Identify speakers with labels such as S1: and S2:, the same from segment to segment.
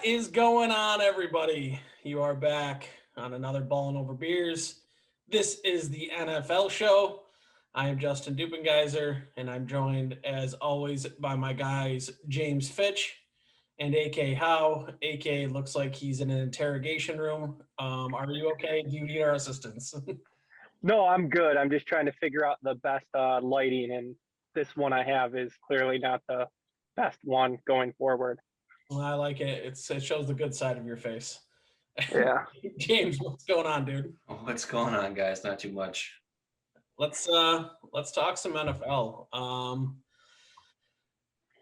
S1: What is going on, everybody? You are back on another Ballin' Over Beers. This is the NFL show. I am Justin Dupengeiser, and I'm joined, as always, by my guys James Fitch and AK Howe. AK looks like he's in an interrogation room. Are you okay? Do you need our assistance?
S2: No, I'm good. I'm just trying to figure out the best lighting, and this one I have is clearly not the best one going forward.
S1: Well, I like it. It shows the good side of your face.
S2: Yeah.
S1: James, what's going on, dude?
S3: What's going on, guys? Not too much.
S1: Let's talk some NFL.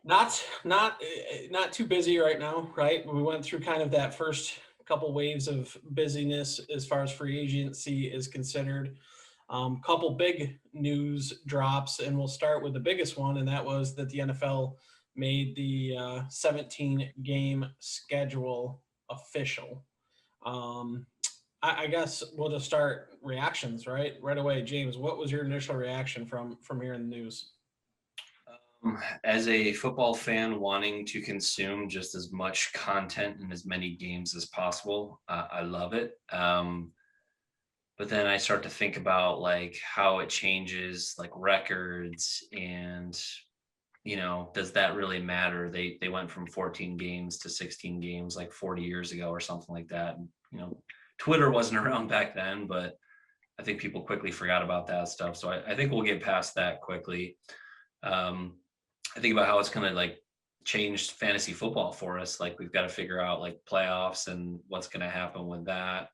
S1: Not too busy right now, right? We went through kind of that first couple waves of busyness as far as free agency is considered. Couple big news drops, and we'll start with the biggest one, and that was that the NFL made the 17-game schedule official. I guess we'll just start reactions right away. James, what was your initial reaction from hearing the news?
S3: As a football fan wanting to consume just as much content and as many games as possible, I love it. But then I start to think about like how it changes like records and, does that really matter? They went from 14 games to 16 games like 40 years ago or something like that. And, Twitter wasn't around back then, but I think people quickly forgot about that stuff. So I think we'll get past that quickly. I think about how it's going to like change fantasy football for us. Like we've got to figure out like playoffs and what's going to happen with that.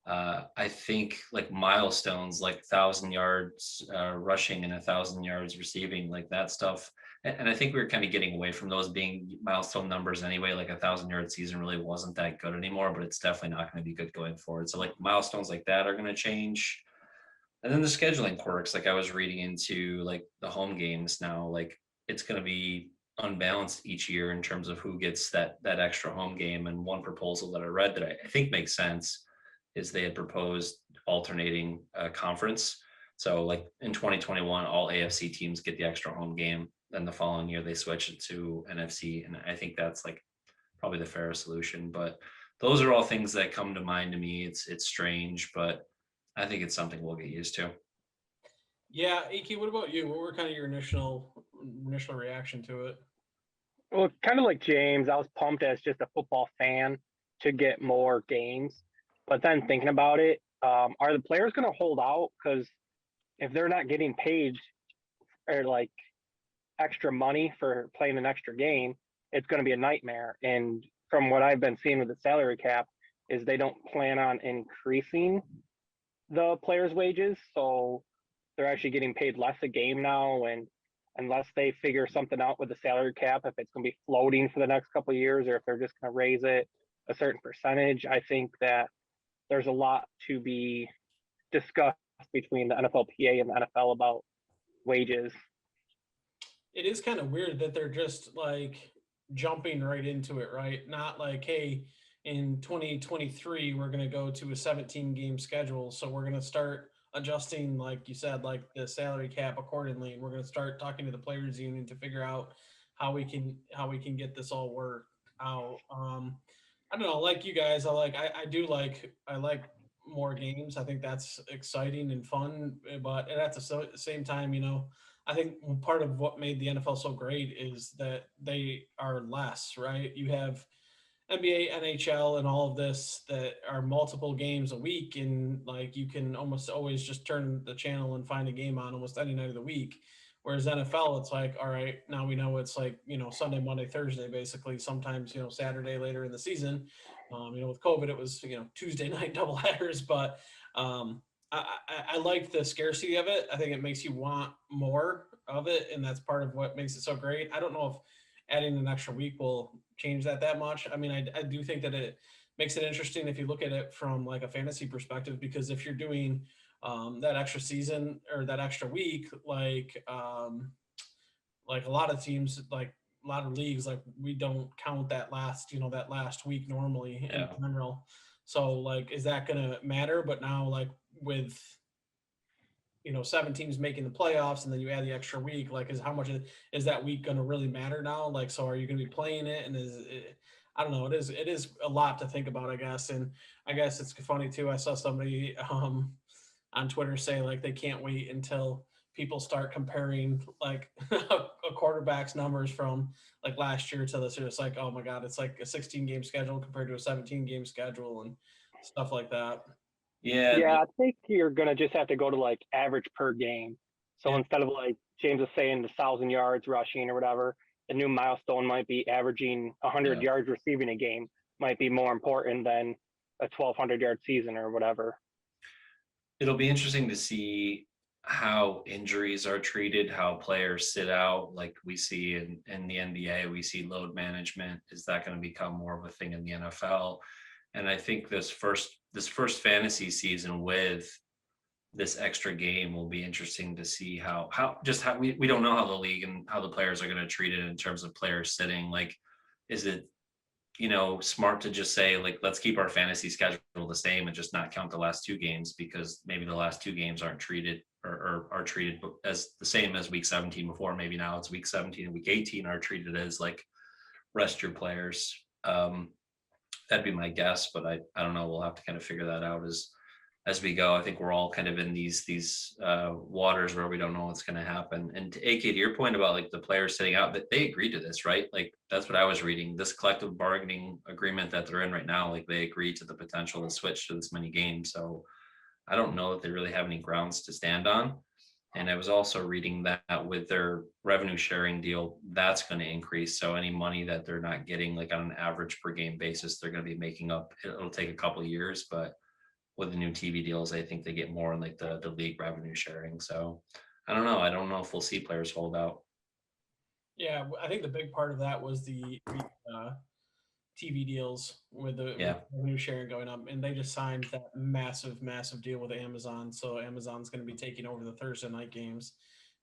S3: I think like milestones, like 1,000 yards rushing and 1,000 yards receiving, like that stuff. And I think we were kind of getting away from those being milestone numbers anyway. Like 1,000-yard season really wasn't that good anymore, but it's definitely not going to be good going forward. So like milestones like that are going to change. And then the scheduling quirks, like I was reading into like the home games now, like it's going to be unbalanced each year in terms of who gets that extra home game. And one proposal that I read that I think makes sense is they had proposed alternating conference. So like in 2021, all AFC teams get the extra home game. Then the following year they switch it to NFC. And I think that's like probably the fairest solution. But those are all things that come to mind to me. It's strange, but I think it's something we'll get used to.
S1: Yeah, Iki, what about you? What were kind of your initial reaction to it?
S2: Well, kind of like James, I was pumped as just a football fan to get more games. But then thinking about it, are the players going to hold out? Because if they're not getting paid or like extra money for playing an extra game, it's going to be a nightmare. And from what I've been seeing with the salary cap is they don't plan on increasing the players' wages. So they're actually getting paid less a game now. And unless they figure something out with the salary cap, if it's going to be floating for the next couple of years, or if they're just going to raise it a certain percentage, I think that there's a lot to be discussed between the NFLPA and the NFL about wages.
S1: It is kind of weird that they're just like jumping right into it, right? Not like, hey, in 2023, we're going to go to a 17-game schedule. So we're going to start adjusting, like you said, like the salary cap accordingly. And we're going to start talking to the players union to figure out how we can get this all worked out. I don't know, like you guys, I like more games. I think that's exciting and fun, but at the same time, I think part of what made the NFL so great is that they are less, right? You have NBA, NHL, and all of this that are multiple games a week, and like you can almost always just turn the channel and find a game on almost any night of the week. Whereas NFL, it's like, all right, now we know it's like, Sunday, Monday, Thursday, basically. Sometimes, Saturday later in the season. With COVID, it was, Tuesday night doubleheaders. But I like the scarcity of it. I think it makes you want more of it, and that's part of what makes it so great. I don't know if adding an extra week will change that much. I mean, I do think that it makes it interesting if you look at it from like a fantasy perspective, because if you're doing that extra season or that extra week, like a lot of teams, like a lot of leagues, like we don't count that last week normally in general. So like, is that going to matter? But now like with 7 teams making the playoffs and then you add the extra week, like how much is that week going to really matter now? Like, so are you going to be playing it? And I don't know. It is a lot to think about, I guess. And I guess it's funny too. I saw somebody on Twitter say like they can't wait until people start comparing like a quarterback's numbers from like last year to this year. It's like, oh my god, it's like a 16 game schedule compared to a 17 game schedule and stuff like that.
S3: Yeah,
S2: Yeah, I think you're gonna just have to go to like average per game. So
S1: Yeah.
S2: instead of like James was saying the 1,000 yards rushing or whatever, the new milestone might be averaging 100
S3: yeah.
S2: yards receiving a game. Might be more important than a 1,200 yard season or whatever.
S3: It'll be interesting to see how injuries are treated, how players sit out, like we see in the NBA. We see load management. Is that going to become more of a thing in the NFL? And I think this first fantasy season with this extra game will be interesting to see how we don't know how the league and how the players are going to treat it in terms of players sitting. Like, is it smart to just say like let's keep our fantasy schedule the same and just not count the last two games because maybe the last two games aren't treated or are treated as the same as week 17 before. Maybe now it's week 17 and week 18 are treated as like rest your players. That'd be my guess, but I don't know. We'll have to kind of figure that out as we go. I think we're all kind of in these waters where we don't know what's going to happen. And to AK, to your point about like the players sitting out, that they agreed to this, right? Like that's what I was reading. This collective bargaining agreement that they're in right now, like they agreed to the potential to switch to this many games. So I don't know that they really have any grounds to stand on. And I was also reading that with their revenue sharing deal, that's going to increase. So any money that they're not getting, like on an average per game basis, they're going to be making up. It'll take a couple of years, but with the new TV deals, I think they get more in like the league revenue sharing. So I don't know. I don't know if we'll see players hold out.
S1: Yeah, I think the big part of that was the uh, TV deals with
S3: Yeah.
S1: revenue sharing going up, and they just signed that massive, massive deal with Amazon. So Amazon's going to be taking over the Thursday night games,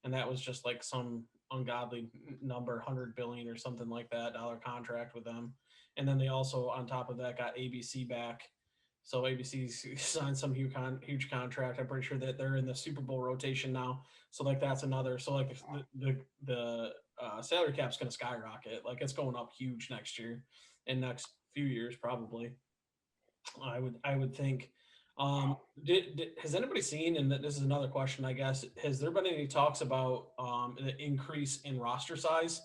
S1: and that was just like some ungodly number, 100 billion or something like that dollar contract with them. And then they also, on top of that, got ABC back. So ABC's signed some huge contract. I'm pretty sure that they're in the Super Bowl rotation now. So like that's another. So like the salary cap's going to skyrocket. Like it's going up huge next year in next few years probably. I would think. Has anybody seen? And this is another question, I guess. Has there been any talks about the increase in roster size?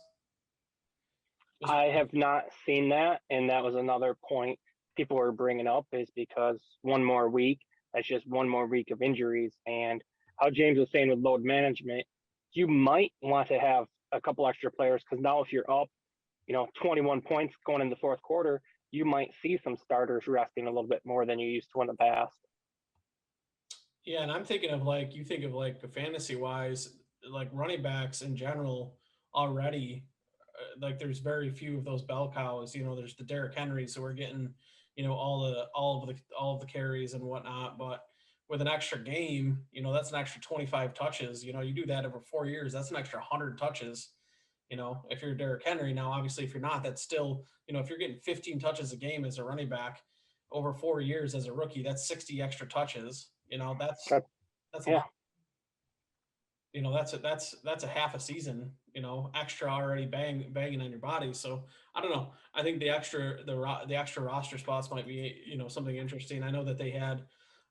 S1: Just
S2: I have not seen that, and that was another point people were bringing up is because one more week, that's just one more week of injuries, and how James was saying with load management, you might want to have a couple extra players because now if you're up, 21 points going in the fourth quarter, you might see some starters resting a little bit more than you used to in the past.
S1: Yeah, and I'm thinking of like you think of like the fantasy wise, like running backs in general already. Like there's very few of those bell cows. There's the Derrick Henrys, so we're getting all of the carries and whatnot. But with an extra game, that's an extra 25 touches. You do that over 4 years, that's an extra 100 touches. If you're Derrick Henry now, obviously if you're not, that's still if you're getting 15 touches a game as a running back over 4 years as a rookie, that's 60 extra touches. That's
S2: That,
S1: that's a
S2: yeah,
S1: lot. That's a half a season, extra already banging on your body. So I don't know. I think the extra roster spots might be something interesting. I know that they had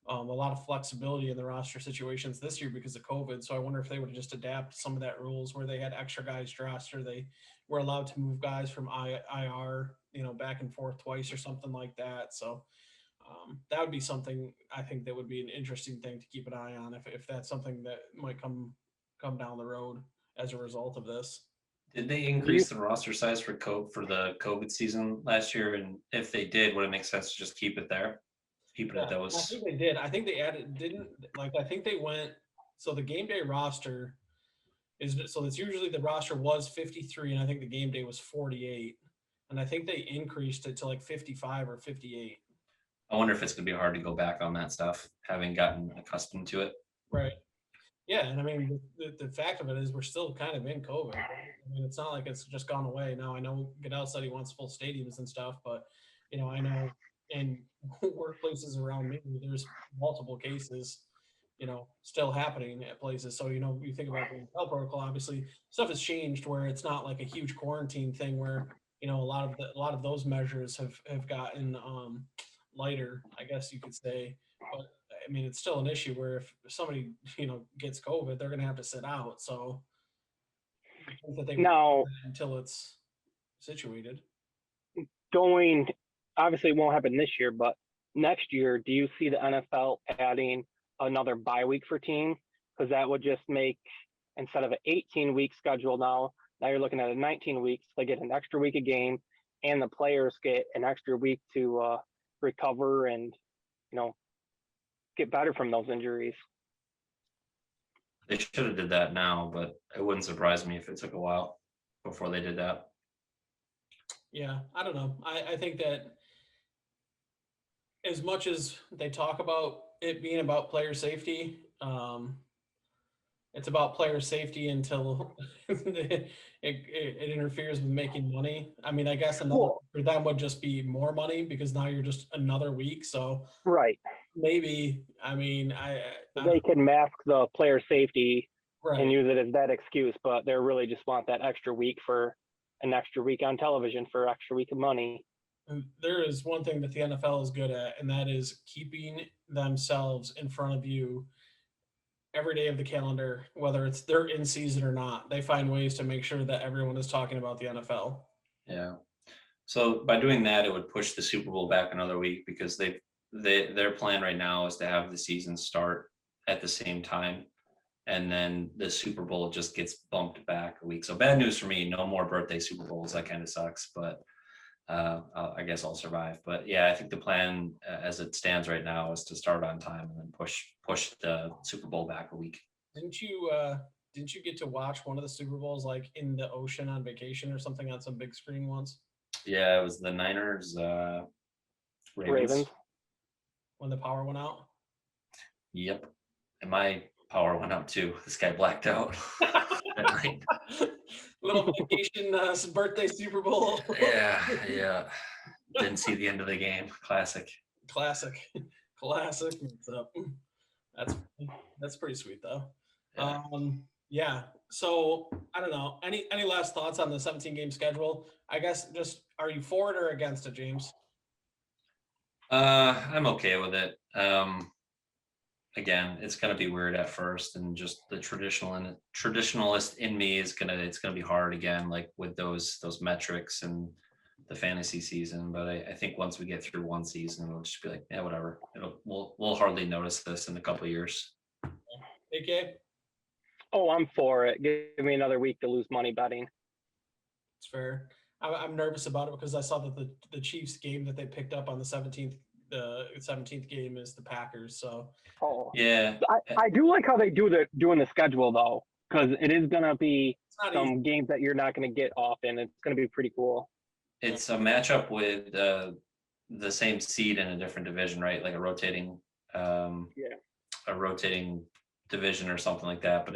S1: a lot of flexibility in the roster situations this year because of COVID. So I wonder if they would just adapt some of that rules where they had extra guys roster. They were allowed to move guys from IR, back and forth twice or something like that. So that would be something I think that would be an interesting thing to keep an eye on if that's something that might come down the road as a result of this.
S3: Did they
S2: do you
S3: increase the roster size for the COVID season last year? And if they did, would it make sense to just keep it there? Keep it at
S1: Yeah, I
S3: those.
S1: think they did. I think they added didn't like I think they went so the game day roster is so it's usually the roster was 53 and I think the game day was 48 and I think they increased it to like 55 or 58.
S3: I wonder if it's going to be hard to go back on that stuff, having gotten accustomed to it.
S1: Right. Yeah, and I mean the fact of it is we're still kind of in COVID. Right? I mean it's not like it's just gone away. Now I know Goodell said he wants full stadiums and stuff, but I know in workplaces around me there's multiple cases, still happening at places. So you think about the health protocol, obviously stuff has changed where it's not like a huge quarantine thing where a lot of those measures have gotten lighter, I guess you could say. But I mean, it's still an issue where if somebody gets COVID, they're going to have to sit out. So you think that they would do
S2: Now,
S1: that until it's situated.
S2: going, obviously it won't happen this year, but next year, do you see the NFL adding another bye week for teams? Because that would just make, instead of an 18-week schedule now you're looking at a 19 weeks. They get an extra week of game, and the players get an extra week to recover and, you know, get better from those injuries.
S3: They should have did that now, but it wouldn't surprise me if it took a while before they did that.
S1: Yeah, I don't know. I think that as much as they talk about it being about player safety, it's about player safety until it interferes with making money. I mean, I guess another
S2: Well,
S1: for them would just be more money because now you're just another week. So
S2: right.
S1: maybe, I mean, I
S2: They
S1: don't,
S2: can mask the player safety and
S1: right.
S2: use it as that excuse, but they really just want that extra week for an extra week on television for extra week of money.
S1: And there is one thing that the NFL is good at, and that is keeping themselves in front of you every day of the calendar, whether it's they're in season or not. They find ways to make sure that everyone is talking about the NFL.
S3: Yeah. So by doing that, it would push the Super Bowl back another week because their plan right now is to have the season start at the same time, and then the Super Bowl just gets bumped back a week. So bad news for me, no more birthday Super Bowls. That kind of sucks, but I guess I'll survive. But yeah, I think the plan as it stands right now is to start on time and then push the Super Bowl back a week.
S1: Didn't you get to watch one of the Super Bowls like in the ocean on vacation or something on some big screen once
S3: Yeah, it was the Niners,
S2: Ravens.
S3: Ravens.
S1: when the power went out?
S3: Yep, and my power went out too. This guy blacked out at night.
S1: Little vacation birthday Super Bowl.
S3: Yeah, yeah. Didn't see the end of the game. Classic.
S1: Classic. Classic mix up. That's that's pretty sweet though.
S3: Yeah.
S1: Yeah. So I don't know. Any last thoughts on the 17 game schedule? I guess just are you for it or against it, James?
S3: I'm okay with it. Again, it's gonna be weird at first, and just the traditionalist in me is it's gonna be hard again, like with those metrics and the fantasy season. But I think once we get through one season, it'll just be like, yeah, whatever. We'll hardly notice this in a couple of years.
S1: AK?
S2: Oh, I'm for it. Give me another week to lose money betting.
S1: It's fair. I'm nervous about it because I saw that the Chiefs game that they picked up on the 17th game is the Packers. So
S2: Oh,
S3: Yeah,
S2: I do like how they doing the schedule though, because it is gonna be
S1: it's not easy.
S2: some games that you're not gonna get often. It's gonna be pretty cool.
S3: it's a matchup with the same seed in a different division, right? Like um,
S2: Yeah.
S3: a rotating division or something like that. But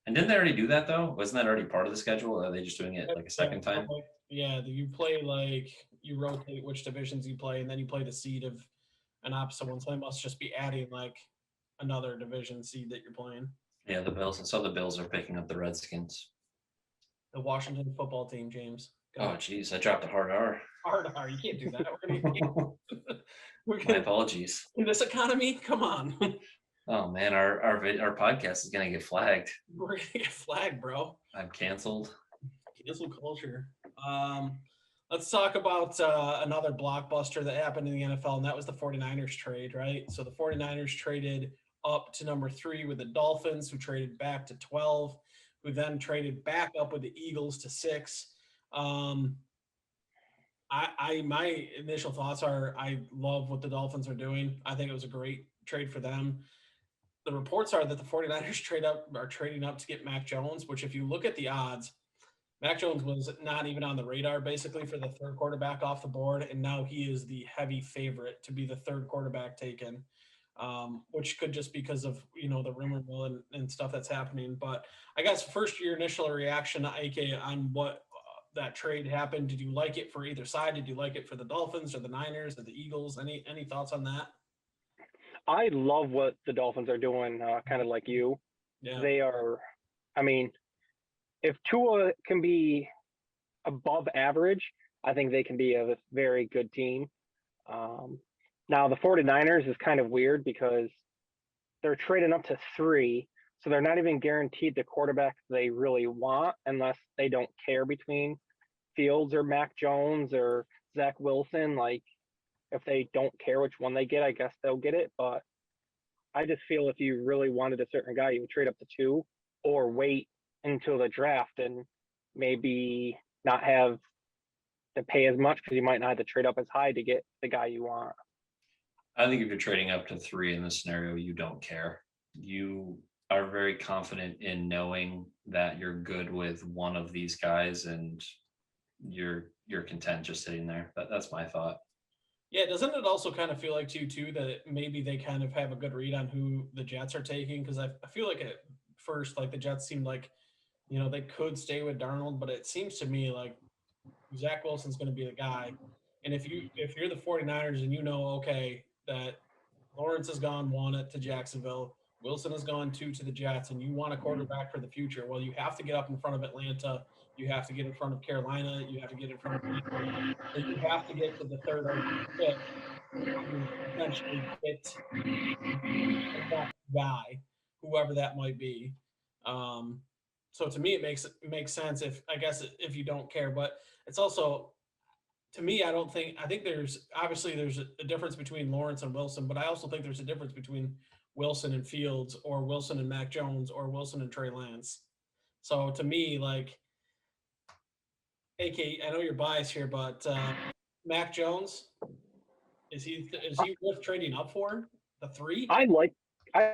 S3: and didn't they already do that though? Wasn't that already part of the schedule? Or are they just doing it like a second time?
S1: Yeah, you play like you rotate which divisions you play, and then you play the seed of an opposite one. So they must just be adding like another division seed that you're playing.
S3: Yeah, the Bills. And so the Bills are picking up the Redskins.
S1: The Washington football team, James.
S3: Oh, geez, I dropped a hard R.
S1: Hard R. You can't do that. We're
S3: My
S1: gonna
S3: apologies.
S1: in this economy. Come on.
S3: Oh man, our podcast is gonna get flagged.
S1: We're gonna get flagged, bro.
S3: I'm canceled.
S1: Cancel culture. Let's talk about another blockbuster that happened in the NFL, and that was the 49ers trade, right? So the 49ers traded up to number 3 with the Dolphins, who traded back to 12, who then traded back up with the Eagles to 6. My initial thoughts are I love what the Dolphins are doing. I think it was a great trade for them. The reports are that the 49ers are trading up to get Mac Jones, which if you look at the odds, Mac Jones was not even on the radar basically for the third quarterback off the board, and now he is the heavy favorite to be the third quarterback taken, which could just because of the rumor mill and stuff that's happening. But I guess first your initial reaction, AK, on what that trade happened. Did you like it for either side? Did you like it for the Dolphins or the Niners or the Eagles? Any thoughts on that?
S2: I love what the Dolphins are doing. Kind of like you,
S1: Yeah,
S2: they are. I mean, if Tua can be above average, I think they can be a very good team. Now, the 49ers is kind of weird because they're trading up to 3, so they're not even guaranteed the quarterback they really want unless they don't care between Fields or Mac Jones or Zach Wilson. Like, if they don't care which one they get, I guess they'll get it. But I just feel if you really wanted a certain guy, you would trade up to 2 or wait until the draft and maybe not have to pay as much because you might not have to trade up as high to get the guy you want.
S3: I think if you're trading up to 3 in this scenario, you don't care. You are very confident in knowing that you're good with one of these guys, and you're content just sitting there. That's my thought.
S1: Yeah, doesn't it also kind of feel like too that maybe they kind of have a good read on who the Jets are taking? Because I feel like at first, like the Jets seemed like they could stay with Darnold, but it seems to me like Zach Wilson's going to be the guy. And if you're the 49ers and okay that Lawrence has gone 1 to Jacksonville, Wilson has gone 2 to the Jets, and you want a quarterback for the future, well, you have to get up in front of Atlanta, you have to get in front of Carolina, you have to get in front of Cleveland, and you have to get to the third or fifth to potentially get the next guy, whoever that might be. Um, so to me, it makes sense if you don't care, but it's also to me, I think there's a difference between Lawrence and Wilson, but I also think there's a difference between Wilson and Fields or Wilson and Mac Jones or Wilson and Trey Lance. So to me, like, AK, I know you're biased here, but Mac Jones, is he worth trading up for? The 3?
S2: I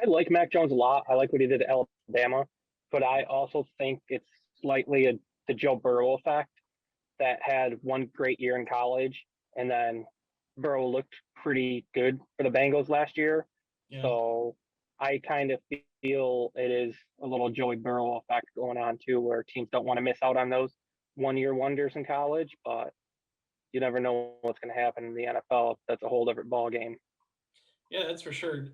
S2: like Mac Jones a lot. I like what he did at Alabama, but I also think it's slightly the Joe Burrow effect that had one great year in college, and then Burrow looked pretty good for the Bengals last year.
S1: Yeah.
S2: So I kind of feel it is a little Joey Burrow effect going on too, where teams don't want to miss out on those 1-year wonders in college, but you never know what's going to happen in the NFL. That's a whole different ball game.
S1: Yeah, that's for sure.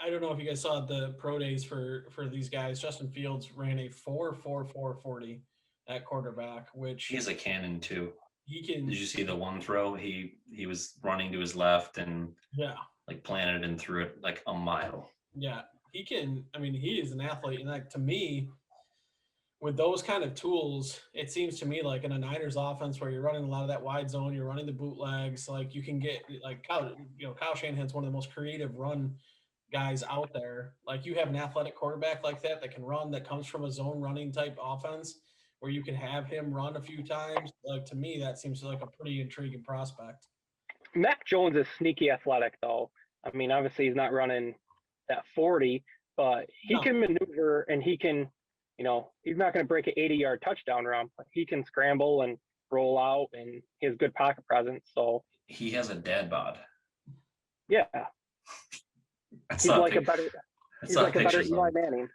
S1: I don't know if you guys saw the pro days for these guys. Justin Fields ran a 4.4440 at quarterback,
S3: He
S1: which
S3: has a cannon too.
S1: he
S3: Did
S1: can.
S3: you see the one throw? He was running to his left and
S1: Yeah,
S3: like planted and threw it like a mile.
S1: yeah, he can. I mean, he is an athlete, and like to me, with those kind of tools, it seems to me like in a Niners offense where you're running a lot of that wide zone, you're running the bootlegs, like you can get like Kyle Shanahan's one of the most creative run guys out there. Like you have an athletic quarterback like that can run, that comes from a zone running type offense where you can have him run a few times. Like to me, that seems like a pretty intriguing prospect.
S2: Mac Jones is sneaky athletic, though. I mean, obviously he's not running that 40, but he
S1: No,
S2: can maneuver and he can, he's not going to break an 80-yard touchdown run, but he can scramble and roll out, and he has good pocket presence. So
S3: He has a dad bod.
S2: yeah,
S3: That's
S2: he's
S3: not
S2: like a
S3: pic-
S2: better
S3: that's
S2: he's
S3: not
S2: like a better
S3: pictures of
S2: Eli
S3: him.
S2: Manning.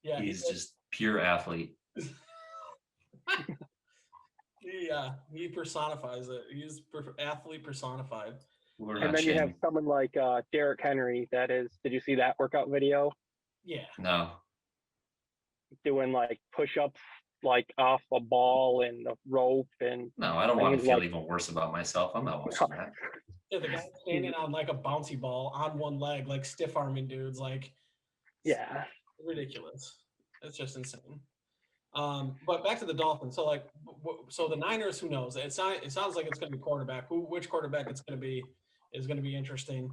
S1: yeah,
S3: He's just pure athlete.
S1: he personifies it. He's athlete personified.
S3: We're
S2: And
S3: not
S2: then you have
S3: shaming.
S2: someone like Derrick Henry. That is, did you see that workout video?
S1: Yeah,
S3: No.
S2: Doing like push-ups like off a ball and a rope, and
S3: No, I don't
S2: I think
S3: want to
S2: he's
S3: feel
S2: like,
S3: even worse about myself. I'm not watching that.
S1: yeah, the guy standing on like a bouncy ball on one leg, like stiff arming dudes, like
S2: yeah.
S1: ridiculous. It's just insane. But back to the Dolphins. So like, so the Niners, who knows? It sounds like it's going to be quarterback. Which quarterback it's going to be is going to be interesting.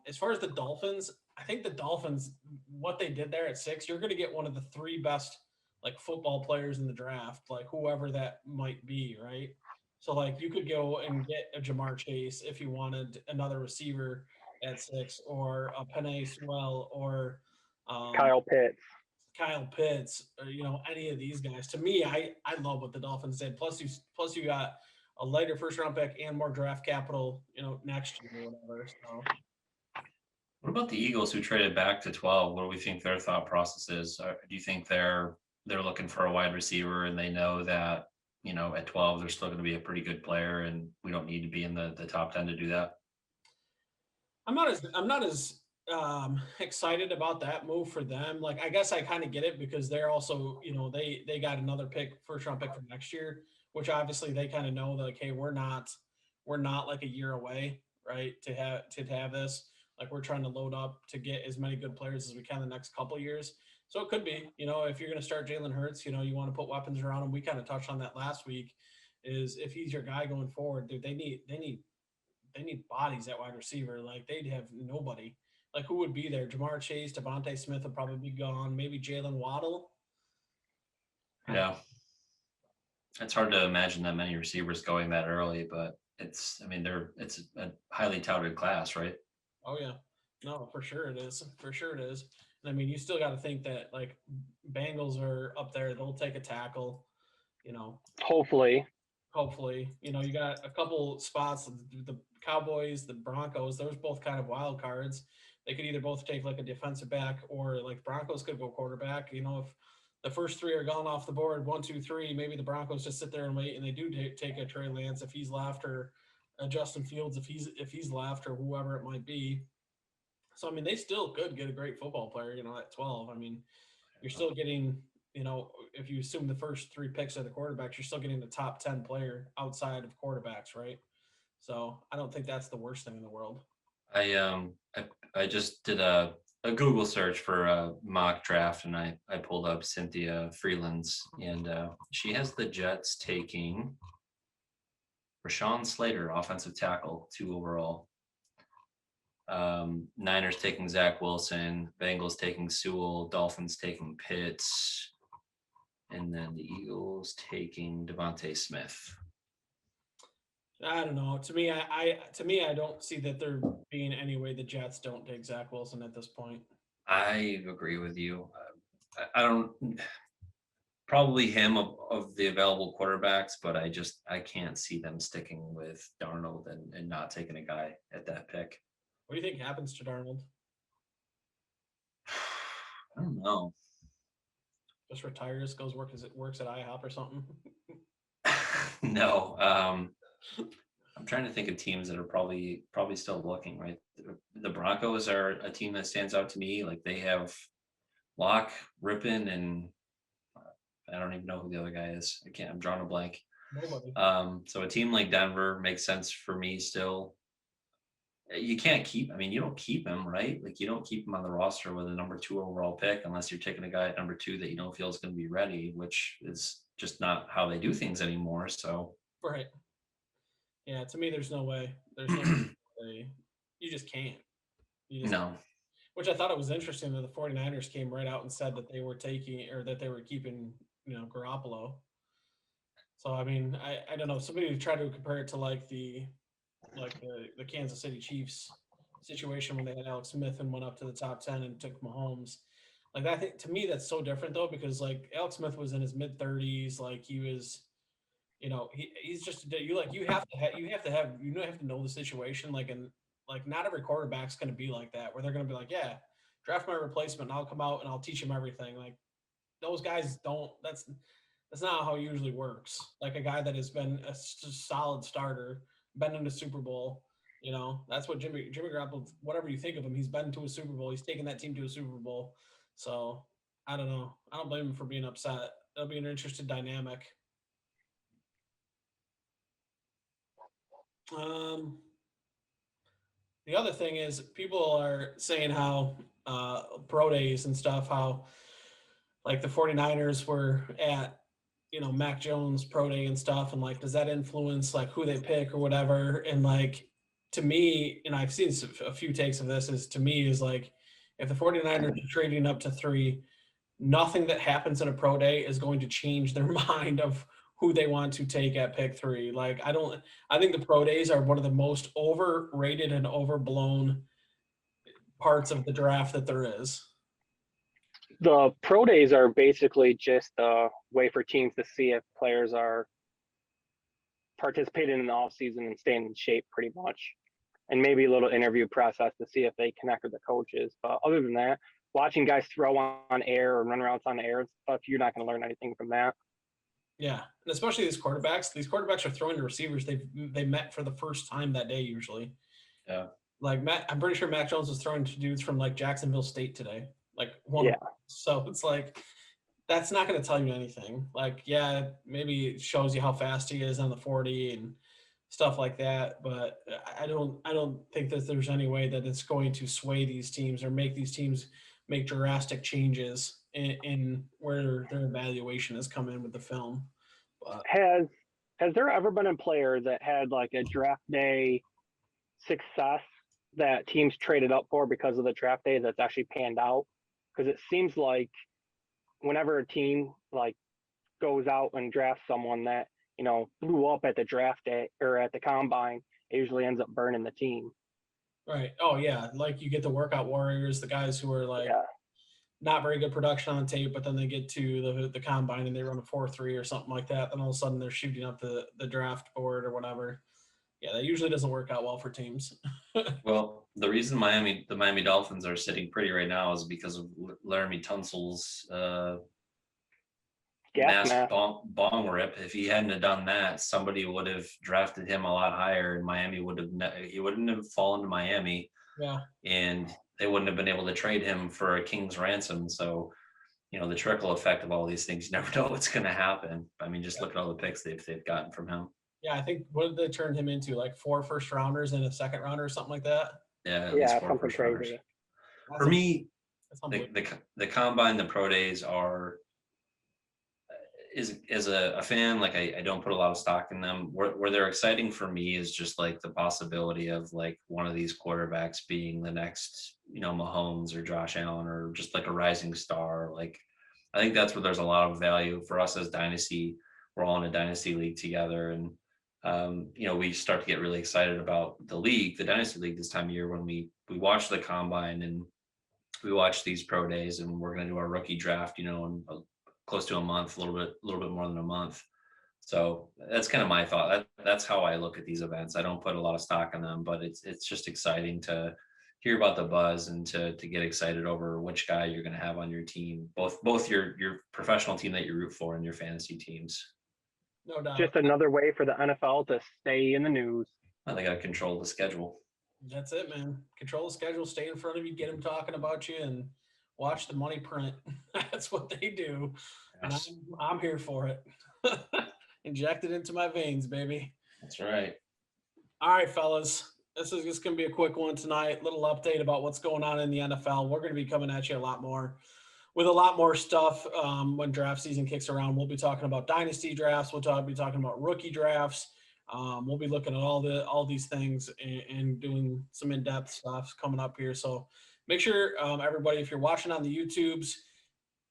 S1: As far as the Dolphins, I think the Dolphins, what they did there at 6, you're going to get one of the 3 best like football players in the draft, like whoever that might be, right? So like you could go and get a Jamar Chase if you wanted another receiver at 6, or a Penei Sewell, or
S2: Kyle Pitts.
S1: Kyle Pitts, or any of these guys. To me, I love what the Dolphins did. Plus you got a later first round pick and more draft capital, next year or whatever. So
S3: What about the Eagles who traded back to 12? What do we think their thought process is? Do you think they're looking for a wide receiver and they know that, at 12 they're still going to be a pretty good player and we don't need to be in the top 10 to do that?
S1: I'm not as excited about that move for them. Like I guess I kind of get it because they're also they got another pick, first round pick for next year, which obviously they kind of know that, like, hey, we're not like a year away, right? To have this. Like, we're trying to load up to get as many good players as we can the next couple of years. So it could be, if you're going to start Jalen Hurts, you want to put weapons around him. We kind of touched on that last week. Is if he's your guy going forward, dude, they need bodies at wide receiver. Like, they'd have nobody. Like, who would be there? Jamar Chase, Devontae Smith would probably be gone. Maybe Jalen Waddle. I don't.
S3: Yeah, it's hard to imagine that many receivers going that early, but it's a highly touted class, right?
S1: Oh yeah, no, for sure it is. For sure it is. And I mean, you still got to think that, like, Bengals are up there. They'll take a tackle. You know,
S2: Hopefully.
S1: hopefully, you got a couple spots. The Cowboys, the Broncos, those both kind of wild cards. They could either both take like a defensive back, or like Broncos could go quarterback. If the first three are gone off the board, 1, 2, 3, maybe the Broncos just sit there and wait, and they do take a Trey Lance if he's left, or Justin Fields if he's left, or whoever it might be. So I mean, they still could get a great football player. At 12. I mean, you're still getting, if you assume the first three picks are the quarterbacks, you're still getting the top 10 player outside of quarterbacks, right? So I don't think that's the worst thing in the world.
S3: I just did a Google search for a mock draft, and I pulled up Cynthia Freeland's, and she has the Jets taking Rashawn Slater, offensive tackle, 2 overall. Niners taking Zach Wilson, Bengals taking Sewell, Dolphins taking Pitts, and then the Eagles taking Devontae Smith.
S1: I don't know. To me, I don't see that there being any way the Jets don't take Zach Wilson at this point.
S3: I agree with you. I don't probably him of the available quarterbacks, but I can't see them sticking with Darnold and not taking a guy at that pick.
S1: What do you think happens to Darnold?
S3: I don't know.
S1: Just retires, works at IHOP or something?
S3: No. I'm trying to think of teams that are probably still looking, right? The Broncos are a team that stands out to me. Like, they have Locke, Rippon, and I don't even know who the other guy is. I'm drawing a blank.
S1: Nobody.
S3: So a team like Denver makes sense for me still. You can't keep, you don't keep him, right? Like, you don't keep him on the roster with a number 2 overall pick unless you're taking a guy at number 2 that you don't feel is going to be ready, which is just not how they do things anymore. So,
S1: Right. Yeah, to me, there's no way. There's no way. You just can't. You just,
S3: no.
S1: which I thought it was interesting that the 49ers came right out and said that they were taking, or that they were keeping, Garoppolo. So I mean, I don't know. Somebody tried to compare it to the Kansas City Chiefs situation when they had Alex Smith and went up to the top 10 and took Mahomes. Like, I think, to me, that's so different though, because like Alex Smith was in his mid 30s. Like, he was, he's just, you have to know the situation. Like, and like, not every quarterback's going to be like that, where they're going to be like, yeah, draft my replacement and I'll come out and I'll teach him everything. Like, those guys don't. That's not how it usually works. Like, a guy that has been a solid starter, been in a Super Bowl. That's what Jimmy Garoppolo. Whatever you think of him, he's been to a Super Bowl. He's taken that team to a Super Bowl. So I don't know. I don't blame him for being upset. It'll be an interesting dynamic. The other thing is, people are saying how pro days and stuff, how like the 49ers were at, Mac Jones pro day and stuff. And like, does that influence like who they pick or whatever? And like, to me, and I've seen a few takes of this, is like, if the 49ers are trading up to 3, nothing that happens in a pro day is going to change their mind of who they want to take at pick 3. Like, I think the pro days are one of the most overrated and overblown parts of the draft that there is.
S2: The pro days are basically just a way for teams to see if players are participating in the off season and staying in shape, pretty much, and maybe a little interview process to see if they connect with the coaches. But other than that, watching guys throw on air or run routes on air and stuff, you're not going to learn anything from that.
S1: Yeah, and especially these quarterbacks. These quarterbacks are throwing to receivers they met for the first time that day usually.
S3: Yeah.
S1: Like, I'm pretty sure Mac Jones was throwing to dudes from like Jacksonville State today. Like, one.
S2: Yeah.
S1: So it's like, that's not going to tell you anything. Like, yeah, maybe it shows you how fast he is on the 40 and stuff like that, but I don't think that there's any way that it's going to sway these teams or make these teams make drastic changes in where their evaluation has come in with the film. But
S2: Has there ever been a player that had like a draft day success that teams traded up for because of the draft day that's actually panned out? Because it seems like whenever a team like goes out and drafts someone that blew up at the draft day or at the combine, it usually ends up burning the team.
S1: right, oh yeah, like you get the workout warriors, the guys who are like
S2: Yeah,
S1: not very good production on tape, but then they get to the combine and they run a 4.3 or something like that. Then all of a sudden they're shooting up the draft board or whatever. Yeah, that usually doesn't work out well for teams.
S3: Well, the reason the Miami Dolphins are sitting pretty right now is because of Laramie Tunsil's
S2: gas
S3: mass
S2: mask.
S3: bong rip. If he hadn't have done that, somebody would have drafted him a lot higher, and Miami would have he wouldn't have fallen to Miami,
S1: Yeah,
S3: and they wouldn't have been able to trade him for a king's ransom. So, the trickle effect of all these things, you never know what's going to happen. I mean, just look at all the picks they've gotten from him.
S1: yeah. I think what did they turn him into? Like 4 first rounders and a second rounder or something like that.
S3: Yeah, at least
S2: Yeah,
S3: four
S2: something
S3: first rounders.
S2: crazy.
S1: That's
S3: For me,
S1: that's
S3: the,
S1: unbelievable.
S3: the combine, the pro days are is as a fan, like I don't put a lot of stock in them. Where they're exciting for me is just like the possibility of like one of these quarterbacks being the next, Mahomes or Josh Allen or just like a rising star. Like I think that's where there's a lot of value for us as dynasty. We're all in a dynasty league together, and we start to get really excited about the league, the dynasty league, this time of year when we watch the combine and we watch these pro days, and we're going to do our rookie draft, in close to a month, a little bit more than a month. So that's kind of my thought. That's how I look at these events. I don't put a lot of stock in them, but it's just exciting to hear about the buzz and to get excited over which guy you're going to have on your team, both your professional team that you root for and your fantasy teams.
S1: No doubt.
S2: Just another way for the NFL to stay in the news.
S3: Well, they got to control the schedule.
S1: That's it, man. Control the schedule, stay in front of you, get them talking about you, and watch the money print. That's what they do. And
S3: Yes,
S1: I'm here for it. Inject it into my veins, baby.
S3: that's right.
S1: All right, fellas. This is just going to be a quick one tonight. Little update about what's going on in the NFL. We're going to be coming at you a lot more with a lot more stuff when draft season kicks around. We'll be talking about dynasty drafts. We'll be talking about rookie drafts. We'll be looking at all these things and doing some in-depth stuff coming up here. So make sure everybody, if you're watching on the YouTubes,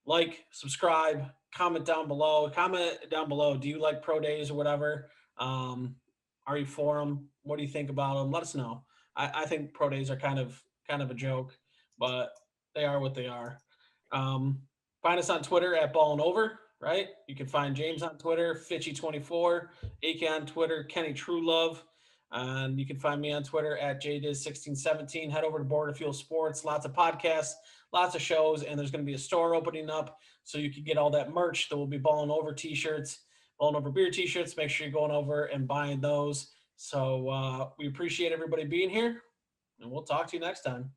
S1: like, subscribe, comment down below. Comment down below. Do you like pro days or whatever? Are you for them? What do you think about them? Let us know. I think pro days are kind of a joke, but they are what they are. Find us on Twitter at Ballin Over, right? You can find James on Twitter, Fitchy24, AK on Twitter, Kenny Truelove. And you can find me on Twitter at JDiz1617. Head over to Border Fuel Sports. Lots of podcasts, lots of shows, and there's going to be a store opening up so you can get all that merch. There will be Ballin Over t-shirts, Ballin Over beer t-shirts. Make sure you're going over and buying those. So we appreciate everybody being here, and we'll talk to you next time.